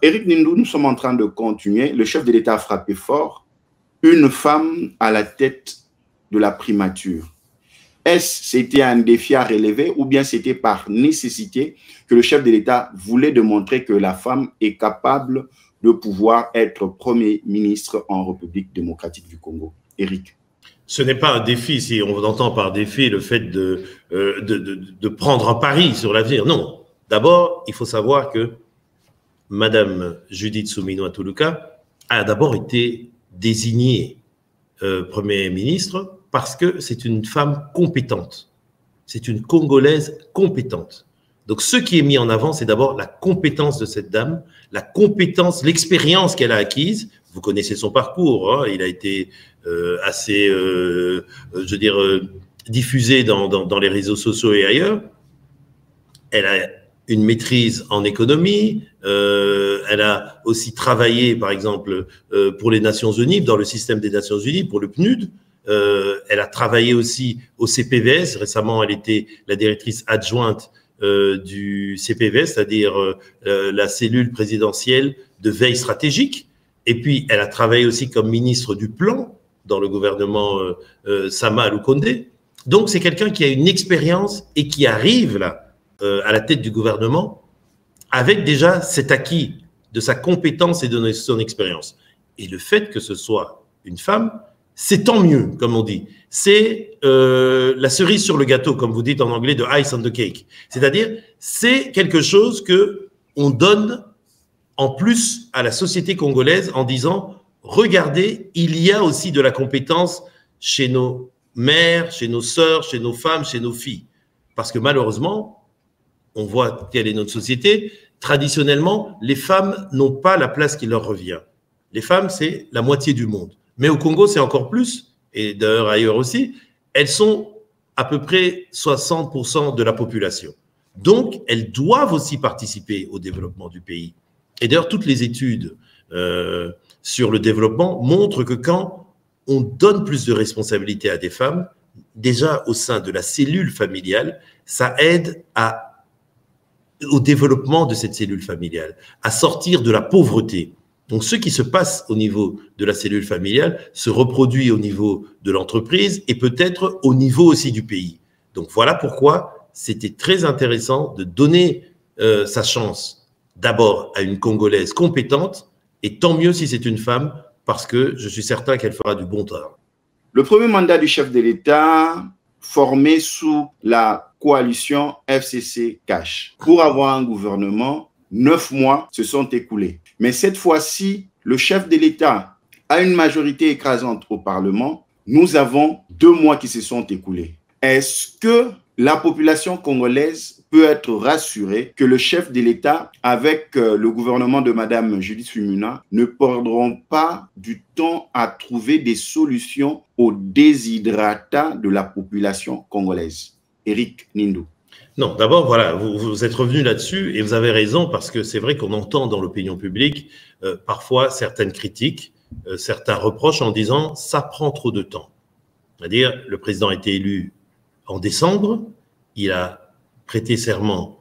Éric Nindou, nous sommes en train de continuer. Le chef de l'État a frappé fort. Une femme à la tête de la primature. Est-ce c'était un défi à relever ou bien c'était par nécessité que le chef de l'État voulait démontrer que la femme est capable de pouvoir être Premier ministre en République démocratique du Congo? Éric. Ce n'est pas un défi, si on entend par défi le fait de prendre un pari sur l'avenir. Non. D'abord, il faut savoir que Madame Judith Suminwa Tuluka a d'abord été désignée Premier ministre parce que c'est une femme compétente. C'est une Congolaise compétente. Donc, ce qui est mis en avant, c'est d'abord la compétence de cette dame, la compétence, l'expérience qu'elle a acquise. Vous connaissez son parcours, hein, il a été assez, je veux dire, diffusé dans les réseaux sociaux et ailleurs. Elle a une maîtrise en économie, elle a aussi travaillé, par exemple, pour les Nations Unies, dans le système des Nations Unies, pour le PNUD. Elle a travaillé aussi au CPVS. Récemment, elle était la directrice adjointe du CPVS, c'est-à-dire la cellule présidentielle de veille stratégique. Et puis, elle a travaillé aussi comme ministre du Plan dans le gouvernement Sama Lukonde. Donc, c'est quelqu'un qui a une expérience et qui arrive là, à la tête du gouvernement avec déjà cet acquis de sa compétence et de son expérience. Et le fait que ce soit une femme, c'est tant mieux, comme on dit. C'est la cerise sur le gâteau, comme vous dites en anglais, de ice on the cake. C'est-à-dire, c'est quelque chose qu'on donne en plus à la société congolaise en disant, regardez, il y a aussi de la compétence chez nos mères, chez nos sœurs, chez nos femmes, chez nos filles. Parce que malheureusement, on voit quelle est notre société. Traditionnellement, les femmes n'ont pas la place qui leur revient. Les femmes, c'est la moitié du monde. Mais au Congo, c'est encore plus, et d'ailleurs ailleurs aussi, elles sont à peu près 60% de la population. Donc, elles doivent aussi participer au développement du pays. Et d'ailleurs, toutes les études sur le développement montrent que quand on donne plus de responsabilités à des femmes, déjà au sein de la cellule familiale, ça aide au développement de cette cellule familiale, à sortir de la pauvreté. Donc, ce qui se passe au niveau de la cellule familiale se reproduit au niveau de l'entreprise et peut-être au niveau aussi du pays. Donc, voilà pourquoi c'était très intéressant de donner sa chance d'abord à une Congolaise compétente, et tant mieux si c'est une femme, parce que je suis certain qu'elle fera du bon travail. Le premier mandat du chef de l'État, formé sous la coalition FCC-Cash. Pour avoir un gouvernement, 9 mois se sont écoulés. Mais cette fois-ci, le chef de l'État a une majorité écrasante au Parlement. Nous avons 2 mois qui se sont écoulés. Est-ce que la population congolaise peut être rassurée que le chef de l'État, avec le gouvernement de Mme Judith Suminwa, ne perdront pas du temps à trouver des solutions aux déshydratats de la population congolaise? Éric Nindou. Non, d'abord, voilà, vous êtes revenu là-dessus et vous avez raison parce que c'est vrai qu'on entend dans l'opinion publique parfois certaines critiques, certains reproches en disant « ça prend trop de temps ». C'est-à-dire, le président a été élu en décembre, il a prêté serment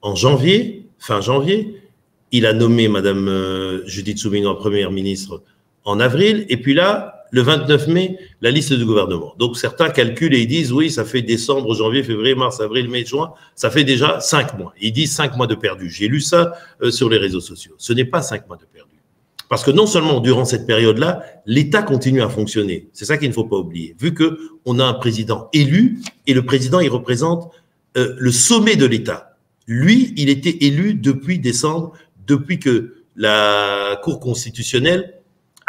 en janvier, fin janvier, il a nommé Mme Judith Suminwa première ministre en avril, et puis là, le 29 mai, la liste du gouvernement. Donc, certains calculent et ils disent, oui, ça fait décembre, janvier, février, mars, avril, mai, juin, ça fait déjà 5 mois. Ils disent 5 mois de perdu. J'ai lu ça sur les réseaux sociaux. Ce n'est pas 5 mois de perdu. Parce que non seulement, durant cette période-là, l'État continue à fonctionner. C'est ça qu'il ne faut pas oublier. Vu qu'on a un président élu, et le président, il représente le sommet de l'État. Lui, il était élu depuis décembre, depuis que la Cour constitutionnelle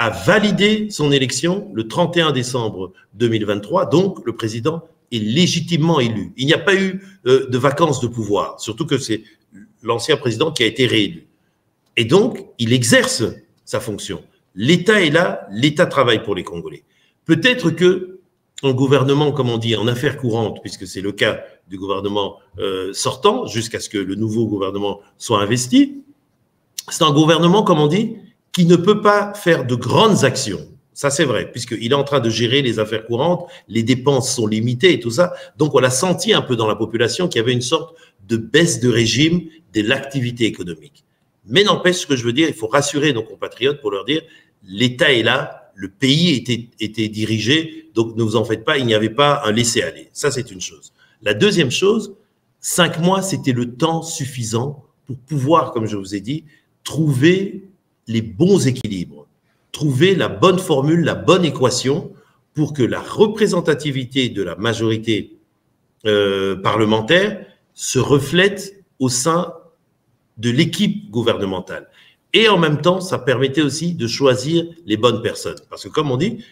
a validé son élection le 31 décembre 2023. Donc, le président est légitimement élu. Il n'y a pas eu de vacances de pouvoir, surtout que c'est l'ancien président qui a été réélu. Et donc, il exerce sa fonction. L'État est là, l'État travaille pour les Congolais. Peut-être qu'un gouvernement, comme on dit, en affaires courantes, puisque c'est le cas du gouvernement sortant, jusqu'à ce que le nouveau gouvernement soit investi, c'est un gouvernement, comme on dit, qui ne peut pas faire de grandes actions. Ça, c'est vrai, puisqu'il est en train de gérer les affaires courantes, les dépenses sont limitées et tout ça. Donc, on l'a senti un peu dans la population qu'il y avait une sorte de baisse de régime de l'activité économique. Mais n'empêche, ce que je veux dire, il faut rassurer nos compatriotes pour leur dire, l'État est là, le pays était dirigé, donc ne vous en faites pas, il n'y avait pas un laisser-aller. Ça, c'est une chose. La deuxième chose, 5 mois, c'était le temps suffisant pour pouvoir, comme je vous ai dit, trouver les bons équilibres, trouver la bonne formule, la bonne équation pour que la représentativité de la majorité parlementaire se reflète au sein de l'équipe gouvernementale. Et en même temps, ça permettait aussi de choisir les bonnes personnes. Parce que comme on dit,